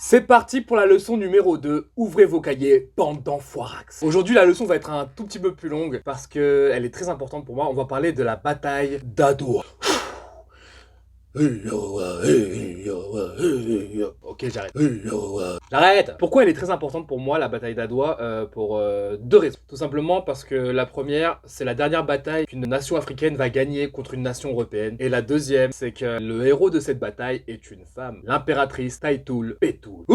C'est parti pour la leçon numéro 2. Ouvrez vos cahiers, bande d'enfoirax. Aujourd'hui, la leçon va être un tout petit peu plus longue parce qu'elle est très importante pour moi. On va parler de la bataille d'Adwa. Ok, j'arrête. J'arrête. Pourquoi elle est très importante pour moi, la bataille d'Adwa? Pour deux raisons. Tout simplement parce que la première, c'est la dernière bataille qu'une nation africaine va gagner contre une nation européenne. Et la deuxième, c'est que le héros de cette bataille est une femme, l'impératrice Taïtoul Pétoul.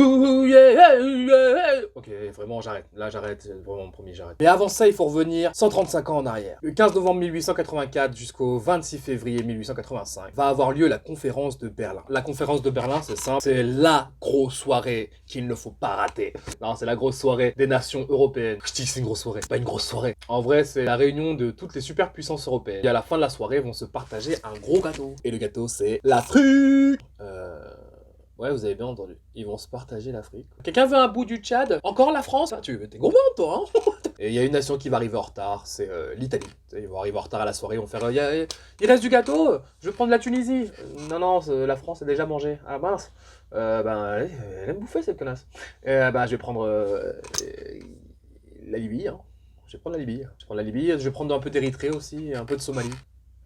Ok, vraiment, j'arrête. Là, j'arrête. Vraiment, promis, j'arrête. Mais avant ça, il faut revenir 135 ans en arrière. Le 15 novembre 1884 jusqu'au 26 février 1885 va avoir lieu la conférence de Berlin. La conférence de Berlin, c'est simple, c'est la grosse soirée qu'il ne faut pas rater. Non, c'est la grosse soirée des nations européennes. Je dis que c'est une grosse soirée, pas une grosse soirée. En vrai, c'est la réunion de toutes les superpuissances européennes. Et à la fin de la soirée, vont se partager un gros gâteau. Et le gâteau, c'est l'Afrique. Ouais, vous avez bien entendu. Ils vont se partager l'Afrique. Quelqu'un veut un bout du Tchad? Encore la France? Ah, t'es gourmand, toi, hein? Et il y a une nation qui va arriver en retard, c'est l'Italie. Ils vont arriver en retard à la soirée, ils vont faire il reste du gâteau, je vais prendre la Tunisie. Non, la France a déjà mangé. Ah mince. Elle aime bouffer cette connasse. Je vais prendre la Libye. Hein. Je vais prendre la Libye. Je vais prendre un peu d'Érythrée aussi, et un peu de Somalie.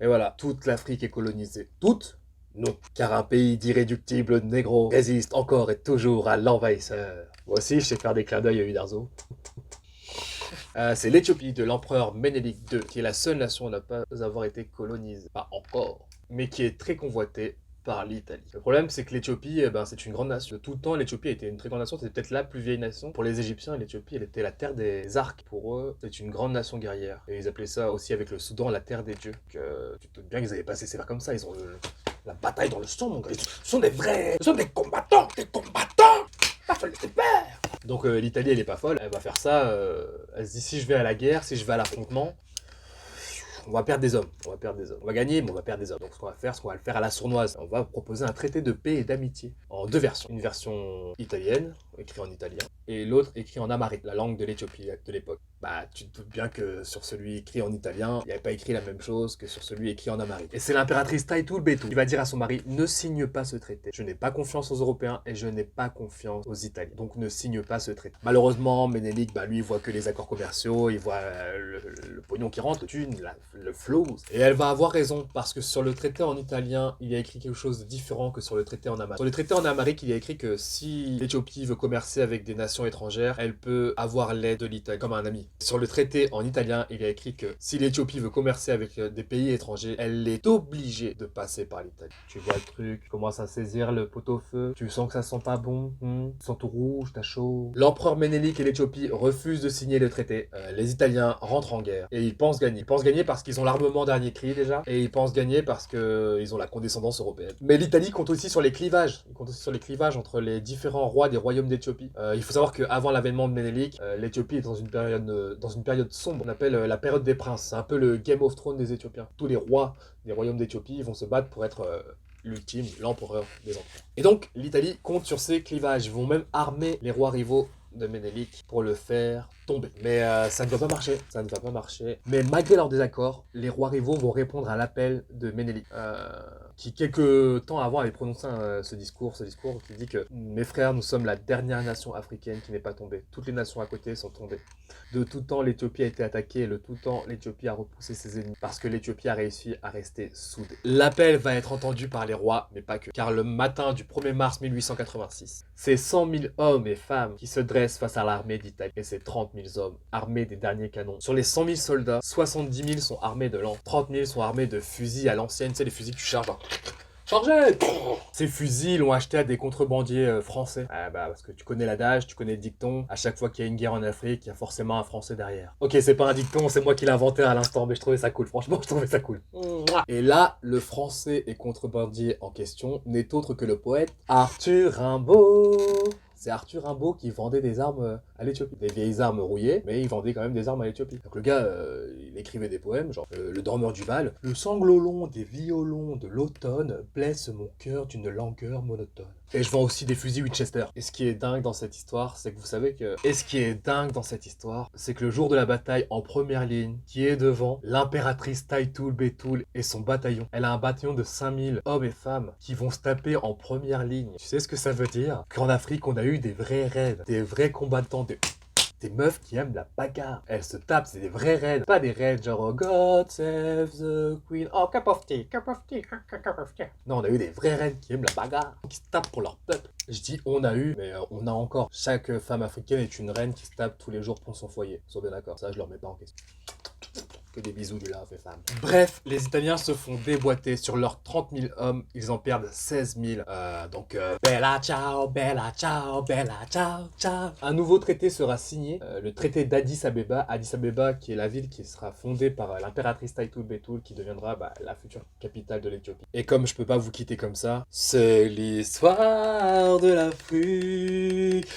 Et voilà, toute l'Afrique est colonisée. Toute? Non, car un pays d'irréductibles négros résiste encore et toujours à l'envahisseur. Moi aussi, je sais faire des clins d'œil à Uderzo. C'est l'Éthiopie de l'empereur Ménélique II, qui est la seule nation à ne pas avoir été colonisée. Pas encore, mais qui est très convoitée par l'Italie. Le problème, c'est que l'Éthiopie, c'est une grande nation. De tout le temps, l'Éthiopie a été une très grande nation. C'était peut-être la plus vieille nation. Pour les Égyptiens, l'Éthiopie, elle était la terre des arcs. Pour eux, c'est une grande nation guerrière. Et ils appelaient ça aussi avec le Soudan la terre des dieux. Tu te doutes bien qu'ils n'avaient pas cessé faire comme ça. Ils ont la bataille dans le sang, mon gars. Ils sont des vrais. Ils sont des combattants. Des combattants. Pas faut le laisser faire. Donc l'Italie, elle est pas folle. Elle va faire ça. Elle se dit, si je vais à la guerre, si je vais à l'affrontement, on va perdre des hommes. On va gagner, mais on va perdre des hommes. Donc ce qu'on va le faire à la sournoise. On va proposer un traité de paix et d'amitié en deux versions. Une version italienne, écrite en italien, et l'autre écrit en amharique, la langue de l'Éthiopie de l'époque. Tu te doutes bien que sur celui écrit en italien, il n'y avait pas écrit la même chose que sur celui écrit en amharique. Et c'est l'impératrice Taïtoul Bétou qui va dire à son mari, ne signe pas ce traité. Je n'ai pas confiance aux Européens et je n'ai pas confiance aux Italiens. Donc ne signe pas ce traité. Malheureusement, Ménélique, lui, il voit que les accords commerciaux, il voit le pognon qui rentre, le thune, le flow. Et elle va avoir raison, parce que sur le traité en italien, il y a écrit quelque chose de différent que sur le traité en amharique. Sur le traité en amharique, il y a écrit que si l'Éthiopie veut commercer avec des nations étrangères, elle peut avoir l'aide de l'Italie comme un ami. Sur le traité en italien, il y a écrit que si l'Éthiopie veut commercer avec des pays étrangers, elle est obligée de passer par l'Italie. Tu vois le truc, tu commences à saisir le pot-au-feu, tu sens que ça sent pas bon, tu sens tout rouge, t'as chaud. L'empereur Ménélique et l'Éthiopie refusent de signer le traité. Les Italiens rentrent en guerre et ils pensent gagner. Ils pensent gagner parce qu'ils ont l'armement dernier cri déjà, et ils pensent gagner parce qu'ils ont la condescendance européenne. Mais l'Italie compte aussi sur les clivages. Ils comptent aussi sur les clivages entre les différents rois des royaumes d'Éthiopie. Il faut savoir qu'avant l'avènement de Ménélique, l'Éthiopie est dans une période sombre, on appelle la période des princes. C'est un peu le Game of Thrones des Éthiopiens. Tous les rois des royaumes d'Éthiopie vont se battre pour être l'ultime, l'empereur des empereurs. Et donc, l'Italie compte sur ces clivages. Ils vont même armer les rois rivaux de Ménélique pour le faire tomber. Mais ça ne va pas marcher. Mais malgré leur désaccord, les rois rivaux vont répondre à l'appel de Ménélique, qui quelques temps avant avait prononcé ce discours qui dit que mes frères, nous sommes la dernière nation africaine qui n'est pas tombée. Toutes les nations à côté sont tombées. De tout temps, l'Éthiopie a été attaquée et de tout temps, l'Éthiopie a repoussé ses ennemis parce que l'Éthiopie a réussi à rester soudée. L'appel va être entendu par les rois, mais pas que. Car le matin du 1er mars 1886, c'est 100 000 hommes et femmes qui se dressent face à l'armée d'Italie. Et c'est 30 000 hommes armés des derniers canons. Sur les 100 000 soldats, 70 000 sont armés de lances, 30 000 sont armés de fusils à l'ancienne, tu sais, les fusils que tu charges. Chargez! Ces fusils l'ont acheté à des contrebandiers français. Parce que tu connais l'adage, tu connais le dicton. À chaque fois qu'il y a une guerre en Afrique, il y a forcément un Français derrière. Ok, c'est pas un dicton, c'est moi qui l'ai inventé à l'instant, mais je trouvais ça cool. Franchement, je trouvais ça cool. Et là, le Français et contrebandier en question n'est autre que le poète Arthur Rimbaud. C'est Arthur Rimbaud qui vendait des armes à l'Éthiopie. Des vieilles armes rouillées, mais il vendait quand même des armes à l'Éthiopie. Donc le gars, il écrivait des poèmes, genre Le dormeur du Val. Le sanglot long des violons de l'automne blesse mon cœur d'une langueur monotone. Et je vends aussi des fusils Winchester. Et ce qui est dingue dans cette histoire, c'est que vous savez que... c'est que le jour de la bataille, en première ligne, qui est devant l'impératrice Taïtoul Bétoul et son bataillon. Elle a un bataillon de 5000 hommes et femmes qui vont se taper en première ligne. Tu sais ce que ça veut dire? Qu'en Afrique, on a eu eu des vraies reines, des vrais combattants, des meufs qui aiment la bagarre. Elles se tapent, c'est des vraies reines. Pas des reines genre oh God save the queen. Oh, cup of tea, cup of tea, cup of tea. Non, on a eu des vraies reines qui aiment la bagarre, qui se tapent pour leur peuple. Je dis on a eu, mais on a encore. Chaque femme africaine est une reine qui se tape tous les jours pour son foyer. Sois bien d'accord, ça je leur mets pas en question. Que des bisous du lave, les femmes. Bref, les Italiens se font déboîter. Sur leurs 30 000 hommes, ils en perdent 16 000. Bella ciao, bella ciao, bella ciao, ciao. Un nouveau traité sera signé, le traité d'Addis Abeba. Addis Abeba, qui est la ville qui sera fondée par l'impératrice Taytoul Betoul, qui deviendra la future capitale de l'Éthiopie. Et comme je peux pas vous quitter comme ça, c'est l'histoire de l'Afrique.